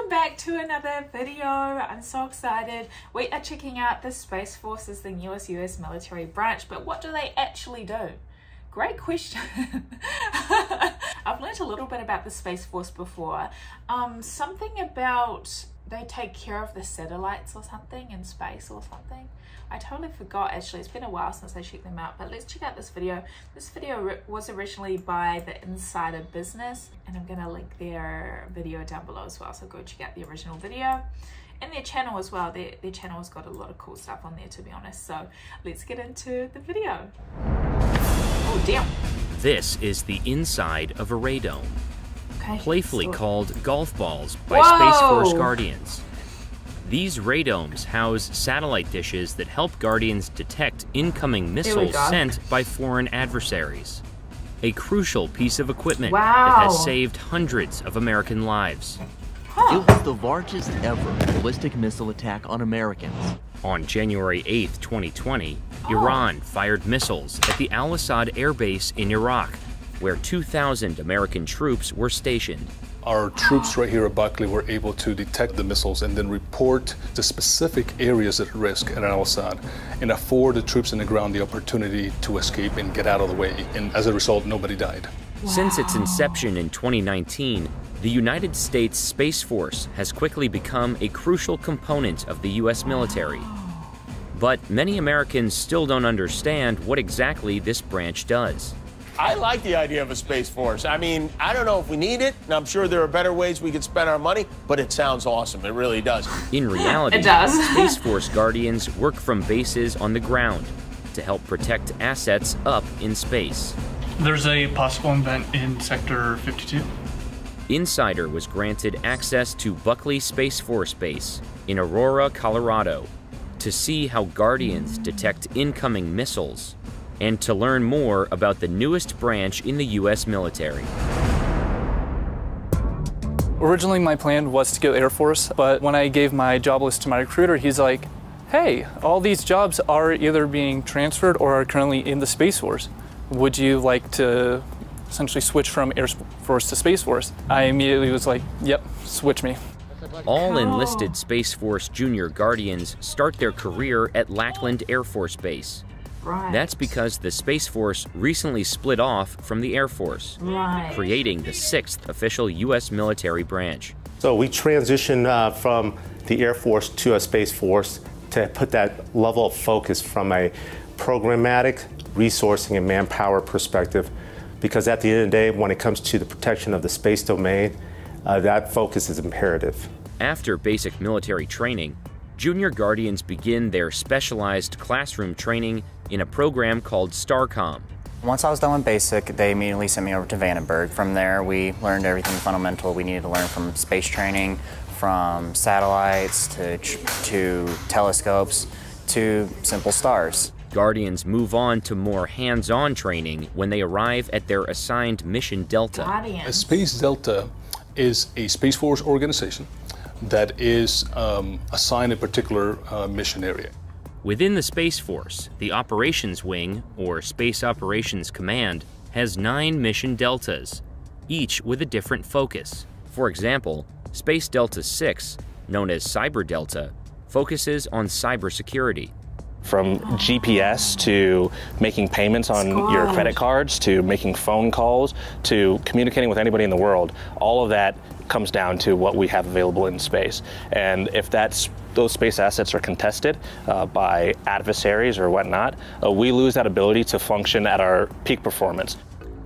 back to another video. I'm so excited. We are checking out the Space Force as the newest US military branch, but what do they actually do? Great question. I've learned a little bit about the Space Force before. Something about they take care of the satellites or something in space or something. I totally forgot actually. It's been a while since I checked them out, but let's check out this video. This video was originally by the Insider Business, and I'm gonna link their video down below as well, so go check out the original video and their channel as well. Their channel has got a lot of cool stuff on there, to be honest. So let's get into the video. Oh damn. This is the inside of a radome, playfully called golf balls by Whoa! Space Force Guardians. These radomes house satellite dishes that help Guardians detect incoming missiles sent by foreign adversaries. A crucial piece of equipment that has saved hundreds of American lives. It was the largest ever ballistic missile attack on Americans. On January 8th, 2020, Iran fired missiles at the Al-Assad Air Base in Iraq, where 2,000 American troops were stationed. Our troops right here at Buckley were able to detect the missiles and then report the specific areas at risk at Al-Assad and afford the troops on the ground the opportunity to escape and get out of the way. And as a result, nobody died. Since its inception in 2019, the United States Space Force has quickly become a crucial component of the U.S. military. But many Americans still don't understand what exactly this branch does. I like the idea of a Space Force. I mean, I don't know if we need it, and I'm sure there are better ways we could spend our money, but it sounds awesome. It really does. In reality, it does. Space Force Guardians work from bases on the ground to help protect assets up in space. There's a possible event in Sector 52. Insider was granted access to Buckley Space Force Base in Aurora, Colorado, to see how Guardians detect incoming missiles and to learn more about the newest branch in the U.S. military. Originally, my plan was to go Air Force, but when I gave my job list to my recruiter, he's like, hey, all these jobs are either being transferred or are currently in the Space Force. Would you like to essentially switch from Air Force to Space Force? I immediately was like, yep, switch me. All enlisted Space Force Junior Guardians start their career at Lackland Air Force Base. That's because the Space Force recently split off from the Air Force, creating the 6th official U.S. military branch. So we transitioned from the Air Force to a Space Force to put that level of focus from a programmatic, resourcing, and manpower perspective, because at the end of the day, when it comes to the protection of the space domain, that focus is imperative. After basic military training, Junior Guardians begin their specialized classroom training in a program called STARCOM. Once I was done with basic, they immediately sent me over to Vandenberg. From there, we learned everything fundamental we needed to learn, from space training, from satellites to telescopes to simple stars. Guardians move on to more hands-on training when they arrive at their assigned Mission Delta. A Space Delta is a Space Force organization that is assigned a particular mission area. Within the Space Force, the Operations Wing, or Space Operations Command, has 9 mission deltas, each with a different focus. For example, Space Delta 6, known as Cyber Delta, focuses on cybersecurity. From GPS to making payments on your credit cards, to making phone calls, to communicating with anybody in the world, all of that comes down to what we have available in space. And if those space assets are contested by adversaries or whatnot, we lose that ability to function at our peak performance.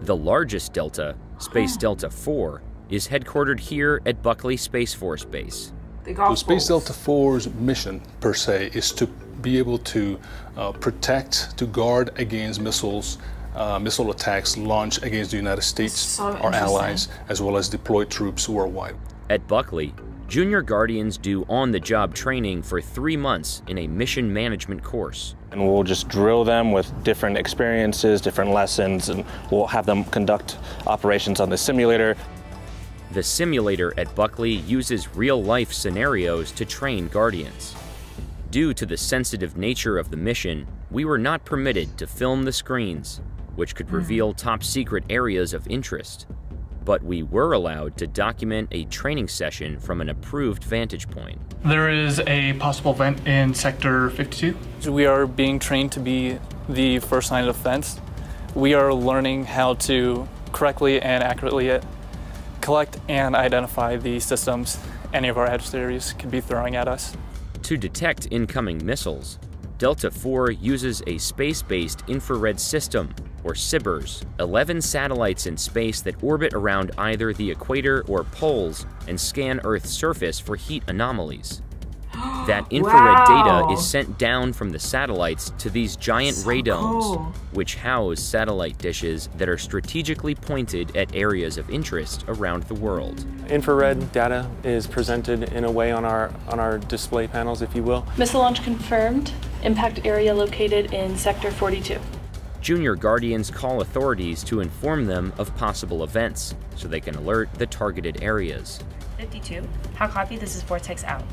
The largest delta, Space Delta 4, is headquartered here at Buckley Space Force Base. The Space Delta 4's mission, per se, is to be able to protect, to guard against missiles, missile attacks launched against the United States, our allies, as well as deployed troops worldwide. At Buckley, Junior Guardians do on-the-job training for 3 months in a mission management course. And we'll just drill them with different experiences, different lessons, and we'll have them conduct operations on the simulator. The simulator at Buckley uses real-life scenarios to train Guardians. Due to the sensitive nature of the mission, we were not permitted to film the screens, which could reveal top-secret areas of interest. but we were allowed to document a training session from an approved vantage point. There is a possible vent in Sector 52. We are being trained to be the first line of defense. We are learning how to correctly and accurately collect and identify the systems any of our adversaries could be throwing at us. To detect incoming missiles, Delta IV uses a space-based infrared system, or SIBRs, 11 satellites in space that orbit around either the equator or poles and scan Earth's surface for heat anomalies. That infrared data is sent down from the satellites to these giant radomes, which house satellite dishes that are strategically pointed at areas of interest around the world. Infrared data is presented in a way on our display panels, if you will. Missile launch confirmed. Impact area located in Sector 42. Junior Guardians call authorities to inform them of possible events, so they can alert the targeted areas. 52. How copy? This is Vortex out.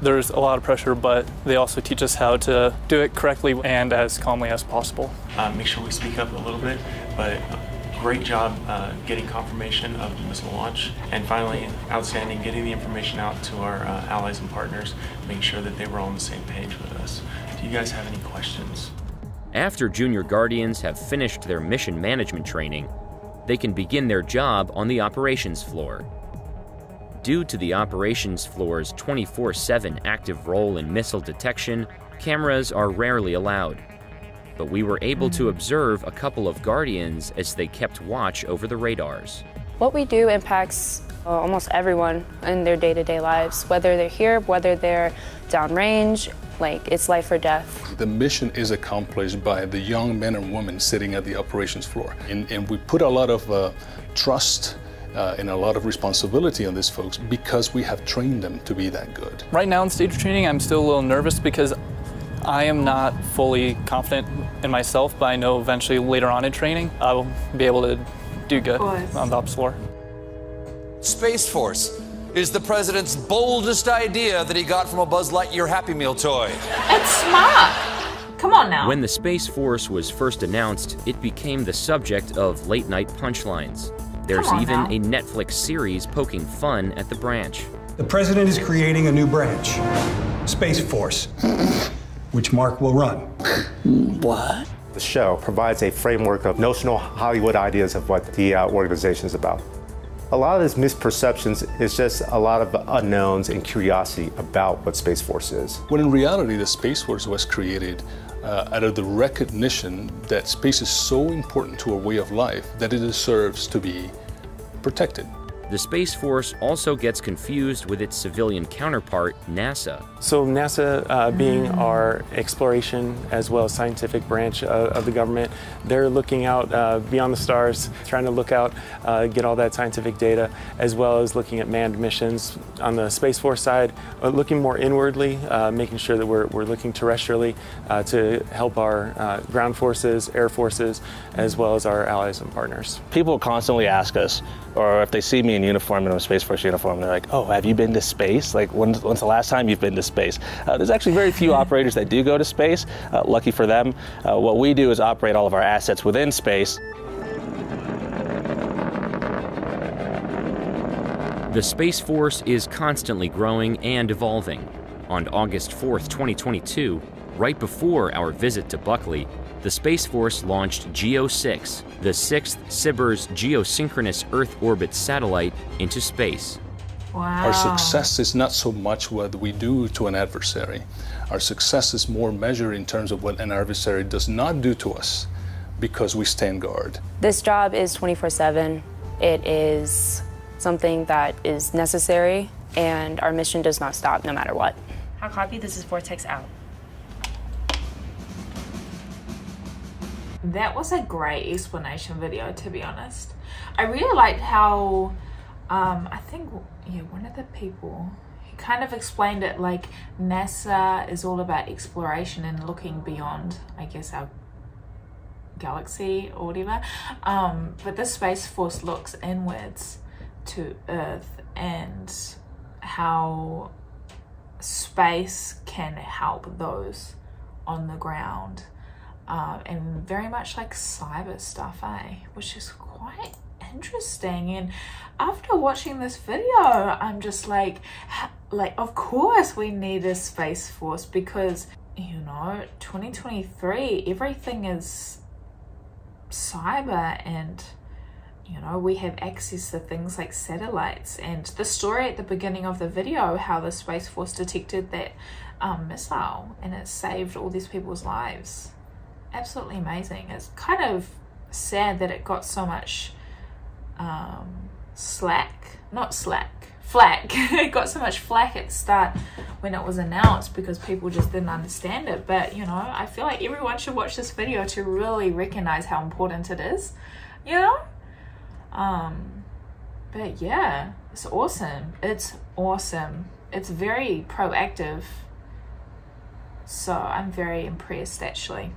There's a lot of pressure, but they also teach us how to do it correctly and as calmly as possible. Make sure we speak up a little bit, but great job getting confirmation of the missile launch. And finally, outstanding getting the information out to our allies and partners, making sure that they were all on the same page with us. Do you guys have any questions? After Junior Guardians have finished their mission management training, they can begin their job on the operations floor. Due to the operations floor's 24/7 active role in missile detection, cameras are rarely allowed. But we were able to observe a couple of Guardians as they kept watch over the radars. What we do impacts almost everyone in their day-to-day lives, whether they're here, whether they're downrange, like it's life or death. The mission is accomplished by the young men and women sitting at the operations floor. And we put a lot of trust and a lot of responsibility on these folks because we have trained them to be that good. Right now in stage training, I'm still a little nervous because I am not fully confident in myself, but I know eventually later on in training, I will be able to do good on the ops floor. Space Force is the president's boldest idea that he got from a Buzz Lightyear Happy Meal toy. It's smart. Come on now. When the Space Force was first announced, it became the subject of late-night punchlines. There's even a Netflix series poking fun at the branch. The president is creating a new branch, Space Force, which Mark will run. What? The show provides a framework of notional Hollywood ideas of what the organization is about. A lot of this misperceptions is just a lot of unknowns and curiosity about what Space Force is. When in reality, the Space Force was created out of the recognition that space is so important to our way of life that it deserves to be protected. The Space Force also gets confused with its civilian counterpart, NASA. So NASA being our exploration as well as scientific branch of the government, they're looking out beyond the stars, trying to look out, get all that scientific data, as well as looking at manned missions. On the Space Force side, looking more inwardly, making sure that we're looking terrestrially to help our ground forces, air forces, as well as our allies and partners. People constantly ask us, or if they see me in uniform, in a Space Force uniform, they're like, oh, have you been to space? Like, when's the last time you've been to space? There's actually very few operators that do go to space. Lucky for them. What we do is operate all of our assets within space. The Space Force is constantly growing and evolving. On August 4th, 2022, right before our visit to Buckley, the Space Force launched GEO-6, the 6th SBIRS geosynchronous Earth orbit satellite, into space. Wow. Our success is not so much what we do to an adversary. Our success is more measured in terms of what an adversary does not do to us because we stand guard. This job is 24/7. It is something that is necessary, and our mission does not stop no matter what. How copy? This is Vortex out. That was a great explanation video, to be honest. I really liked how, I think, yeah, one of the people, he kind of explained it like NASA is all about exploration and looking beyond, I guess, our galaxy or whatever. But the Space Force looks inwards to Earth and how space can help those on the ground. And very much like cyber stuff, which is quite interesting. And after watching this video, I'm just like of course we need a Space Force, because, you know, 2023, everything is cyber, and, you know, we have access to things like satellites. And the story at the beginning of the video, how the Space Force detected that missile and it saved all these people's lives. Absolutely amazing. It's kind of sad that it got so much flack. It got so much flack at the start when it was announced, because people just didn't understand it. But, you know, I feel like everyone should watch this video to really recognize how important it is, you know. But yeah, it's awesome. It's awesome. It's very proactive. So I'm very impressed, actually.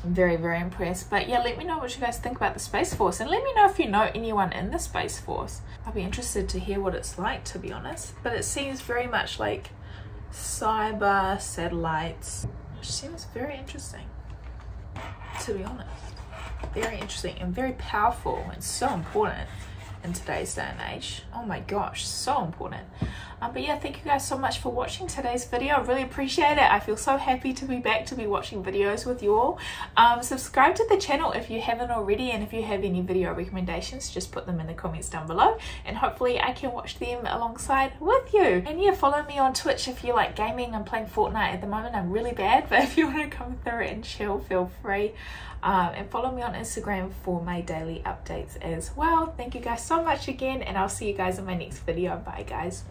I'm very, very impressed. But yeah, let me know what you guys think about the Space Force, and let me know if you know anyone in the Space Force. I'll be interested to hear what it's like, to be honest. But it seems very much like cyber satellites, which seems very interesting, to be honest. Very interesting and very powerful, and so important in today's day and age. Oh my gosh, so important. But yeah, thank you guys so much for watching today's video. I really appreciate it. I feel so happy to be back to be watching videos with you all. Subscribe to the channel if you haven't already, and if you have any video recommendations, just put them in the comments down below, and hopefully I can watch them alongside with you. And yeah, follow me on Twitch if you like gaming. I'm playing Fortnite at the moment. I'm really bad, but if you want to come through and chill, feel free. And follow me on Instagram for my daily updates as well. Thank you guys so much again, and I'll see you guys in my next video. Bye guys.